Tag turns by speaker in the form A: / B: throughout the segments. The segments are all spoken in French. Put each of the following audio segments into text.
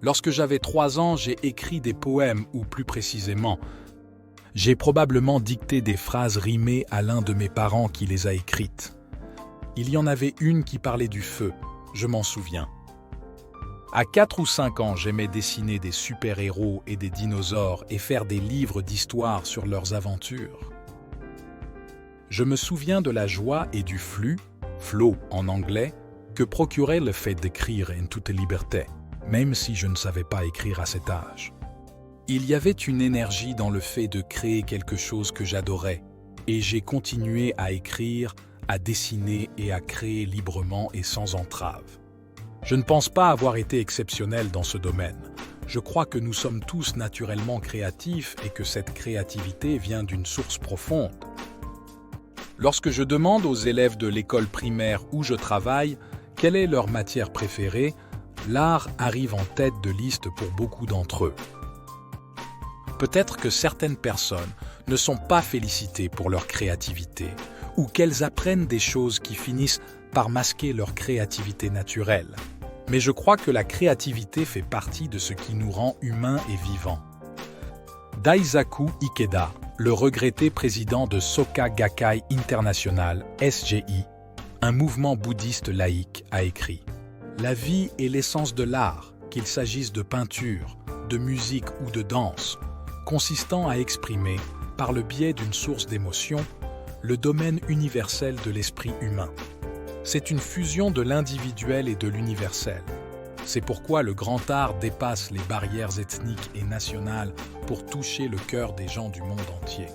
A: Lorsque j'avais 3 ans, j'ai écrit des poèmes, ou plus précisément, j'ai probablement dicté des phrases rimées à l'un de mes parents qui les a écrites. Il y en avait une qui parlait du feu, je m'en souviens. À 4 ou 5 ans, j'aimais dessiner des super-héros et des dinosaures et faire des livres d'histoire sur leurs aventures. Je me souviens de la joie et du flux, flow en anglais, que procurait le fait d'écrire en toute liberté, même si je ne savais pas écrire à cet âge. Il y avait une énergie dans le fait de créer quelque chose que j'adorais, et j'ai continué à écrire, à dessiner et à créer librement et sans entrave. Je ne pense pas avoir été exceptionnel dans ce domaine. Je crois que nous sommes tous naturellement créatifs et que cette créativité vient d'une source profonde. Lorsque je demande aux élèves de l'école primaire où je travaille quelle est leur matière préférée, l'art arrive en tête de liste pour beaucoup d'entre eux. Peut-être que certaines personnes ne sont pas félicitées pour leur créativité ou qu'elles apprennent des choses qui finissent par masquer leur créativité naturelle. Mais je crois que la créativité fait partie de ce qui nous rend humains et vivants. Daisaku Ikeda, le regretté président de Soka Gakkai International, SGI, un mouvement bouddhiste laïque, a écrit « La vie est l'essence de l'art, qu'il s'agisse de peinture, de musique ou de danse, consistant à exprimer, par le biais d'une source d'émotion, le domaine universel de l'esprit humain. C'est une fusion de l'individuel et de l'universel. C'est pourquoi le grand art dépasse les barrières ethniques et nationales pour toucher le cœur des gens du monde entier.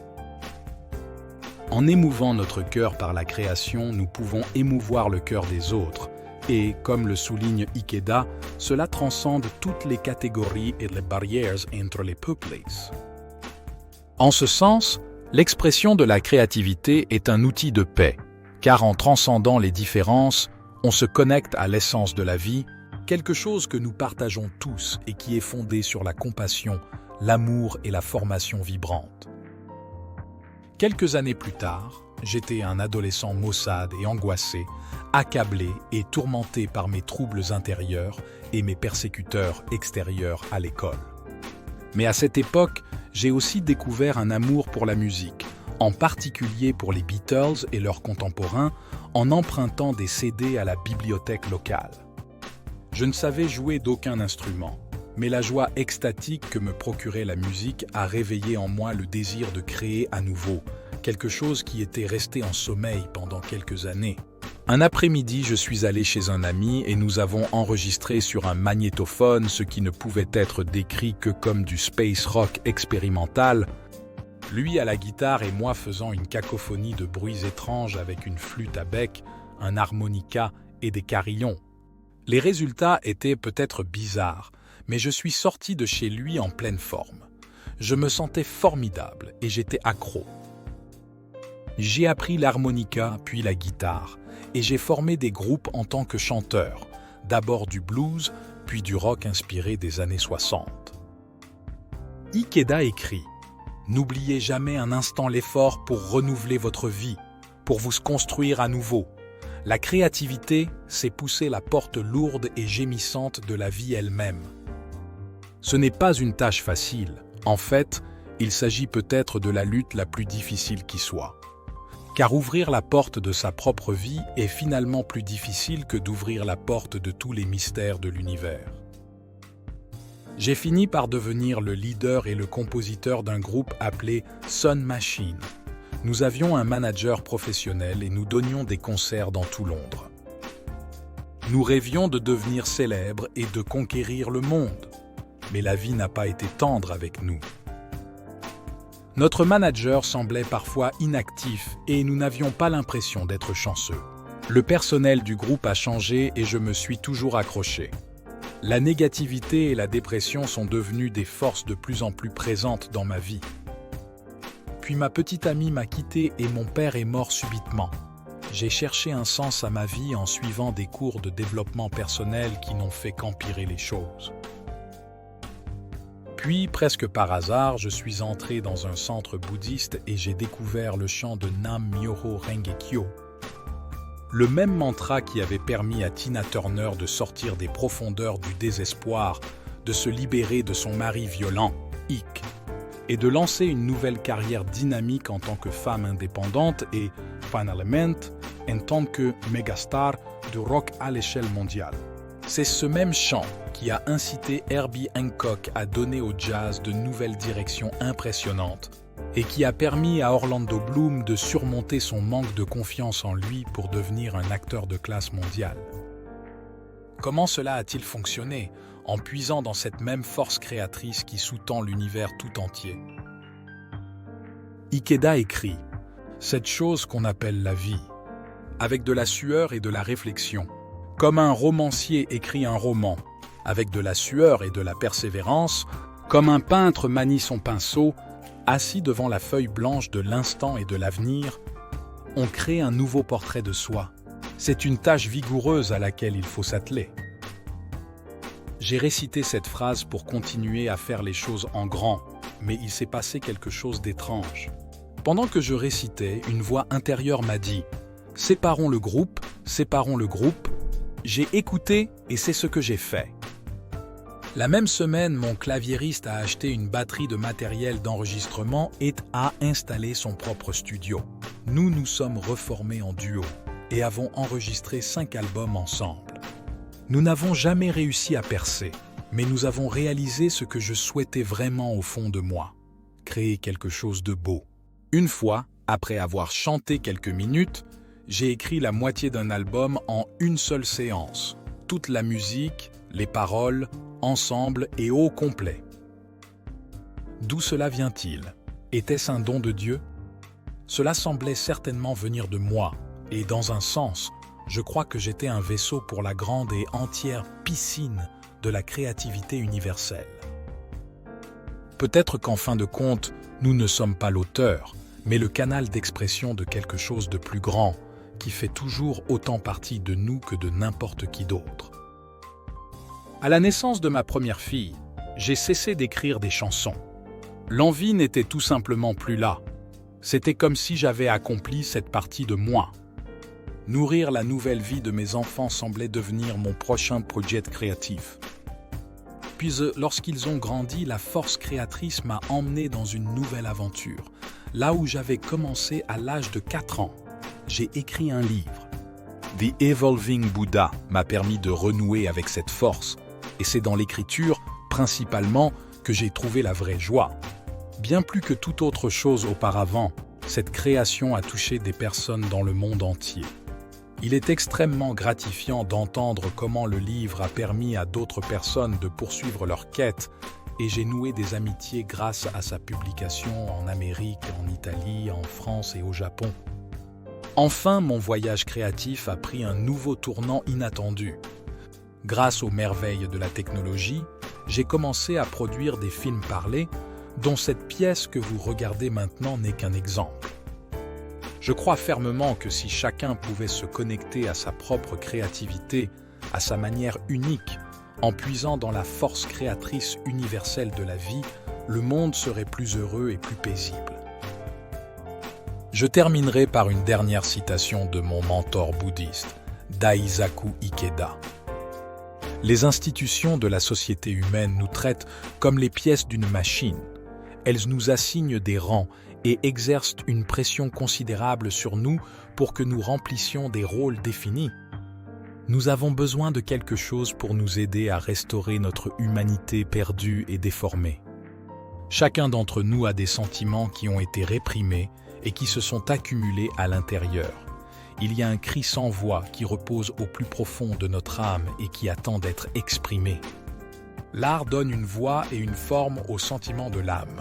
A: En émouvant notre cœur par la création, nous pouvons émouvoir le cœur des autres. Et, comme le souligne Ikeda, cela transcende toutes les catégories et les barrières entre les peuples. En ce sens, l'expression de la créativité est un outil de paix, car en transcendant les différences, on se connecte à l'essence de la vie, quelque chose que nous partageons tous et qui est fondé sur la compassion, l'amour et la formation vibrante. Quelques années plus tard, j'étais un adolescent maussade et angoissé, accablé et tourmenté par mes troubles intérieurs et mes persécuteurs extérieurs à l'école. Mais à cette époque, j'ai aussi découvert un amour pour la musique, en particulier pour les Beatles et leurs contemporains, en empruntant des CD à la bibliothèque locale. Je ne savais jouer d'aucun instrument, mais la joie extatique que me procurait la musique a réveillé en moi le désir de créer à nouveau, quelque chose qui était resté en sommeil pendant quelques années. Un après-midi, je suis allé chez un ami et nous avons enregistré sur un magnétophone ce qui ne pouvait être décrit que comme du space rock expérimental, lui à la guitare et moi faisant une cacophonie de bruits étranges avec une flûte à bec, un harmonica et des carillons. Les résultats étaient peut-être bizarres, mais je suis sorti de chez lui en pleine forme. Je me sentais formidable et j'étais accro. J'ai appris l'harmonica puis la guitare et j'ai formé des groupes en tant que chanteur, d'abord du blues puis du rock inspiré des années 60. Ikeda écrit « N'oubliez jamais un instant l'effort pour renouveler votre vie, pour vous construire à nouveau. La créativité, c'est pousser la porte lourde et gémissante de la vie elle-même. Ce n'est pas une tâche facile. En fait, il s'agit peut-être de la lutte la plus difficile qui soit. Car ouvrir la porte de sa propre vie est finalement plus difficile que d'ouvrir la porte de tous les mystères de l'univers. J'ai fini par devenir le leader et le compositeur d'un groupe appelé Sun Machine. Nous avions un manager professionnel et nous donnions des concerts dans tout Londres. Nous rêvions de devenir célèbres et de conquérir le monde. Mais la vie n'a pas été tendre avec nous. Notre manager semblait parfois inactif et nous n'avions pas l'impression d'être chanceux. Le personnel du groupe a changé et je me suis toujours accroché. La négativité et la dépression sont devenues des forces de plus en plus présentes dans ma vie. Puis ma petite amie m'a quitté et mon père est mort subitement. J'ai cherché un sens à ma vie en suivant des cours de développement personnel qui n'ont fait qu'empirer les choses. Puis, presque par hasard, je suis entré dans un centre bouddhiste et j'ai découvert le chant de Nam Myoho Renge Kyo. Le même mantra qui avait permis à Tina Turner de sortir des profondeurs du désespoir, de se libérer de son mari violent, Ike, et de lancer une nouvelle carrière dynamique en tant que femme indépendante et, finalement, en tant que mégastar du rock à l'échelle mondiale. C'est ce même chant qui a incité Herbie Hancock à donner au jazz de nouvelles directions impressionnantes et qui a permis à Orlando Bloom de surmonter son manque de confiance en lui pour devenir un acteur de classe mondiale. Comment cela a-t-il fonctionné en puisant dans cette même force créatrice qui sous-tend l'univers tout entier? Ikeda écrit « Cette chose qu'on appelle la vie », avec de la sueur et de la réflexion, comme un romancier écrit un roman, avec de la sueur et de la persévérance, comme un peintre manie son pinceau, assis devant la feuille blanche de l'instant et de l'avenir, on crée un nouveau portrait de soi. C'est une tâche vigoureuse à laquelle il faut s'atteler. J'ai récité cette phrase pour continuer à faire les choses en grand, mais il s'est passé quelque chose d'étrange. Pendant que je récitais, une voix intérieure m'a dit « Séparons le groupe, séparons le groupe ». J'ai écouté et c'est ce que j'ai fait. La même semaine, mon claviériste a acheté une batterie de matériel d'enregistrement et a installé son propre studio. Nous nous sommes reformés en duo et avons enregistré 5 albums ensemble. Nous n'avons jamais réussi à percer, mais nous avons réalisé ce que je souhaitais vraiment au fond de moi, créer quelque chose de beau. Une fois, après avoir chanté quelques minutes, j'ai écrit la moitié d'un album en une seule séance. Toute la musique, les paroles, ensemble et au complet. D'où cela vient-il? Était-ce un don de Dieu? Cela semblait certainement venir de moi, et dans un sens, je crois que j'étais un vaisseau pour la grande et entière piscine de la créativité universelle. Peut-être qu'en fin de compte, nous ne sommes pas l'auteur, mais le canal d'expression de quelque chose de plus grand, qui fait toujours autant partie de nous que de n'importe qui d'autre. À la naissance de ma première fille, j'ai cessé d'écrire des chansons. L'envie n'était tout simplement plus là. C'était comme si j'avais accompli cette partie de moi. Nourrir la nouvelle vie de mes enfants semblait devenir mon prochain projet créatif. Puis, lorsqu'ils ont grandi, la force créatrice m'a emmené dans une nouvelle aventure. Là où j'avais commencé à l'âge de 4 ans, j'ai écrit un livre. The Evolving Buddha m'a permis de renouer avec cette force, et c'est dans l'écriture, principalement, que j'ai trouvé la vraie joie. Bien plus que toute autre chose auparavant, cette création a touché des personnes dans le monde entier. Il est extrêmement gratifiant d'entendre comment le livre a permis à d'autres personnes de poursuivre leur quête, et j'ai noué des amitiés grâce à sa publication en Amérique, en Italie, en France et au Japon. Enfin, mon voyage créatif a pris un nouveau tournant inattendu. Grâce aux merveilles de la technologie, j'ai commencé à produire des films parlés, dont cette pièce que vous regardez maintenant n'est qu'un exemple. Je crois fermement que si chacun pouvait se connecter à sa propre créativité, à sa manière unique, en puisant dans la force créatrice universelle de la vie, le monde serait plus heureux et plus paisible. Je terminerai par une dernière citation de mon mentor bouddhiste, Daisaku Ikeda. Les institutions de la société humaine nous traitent comme les pièces d'une machine. Elles nous assignent des rangs et exercent une pression considérable sur nous pour que nous remplissions des rôles définis. Nous avons besoin de quelque chose pour nous aider à restaurer notre humanité perdue et déformée. Chacun d'entre nous a des sentiments qui ont été réprimés et qui se sont accumulés à l'intérieur. Il y a un cri sans voix qui repose au plus profond de notre âme et qui attend d'être exprimé. L'art donne une voix et une forme aux sentiments de l'âme.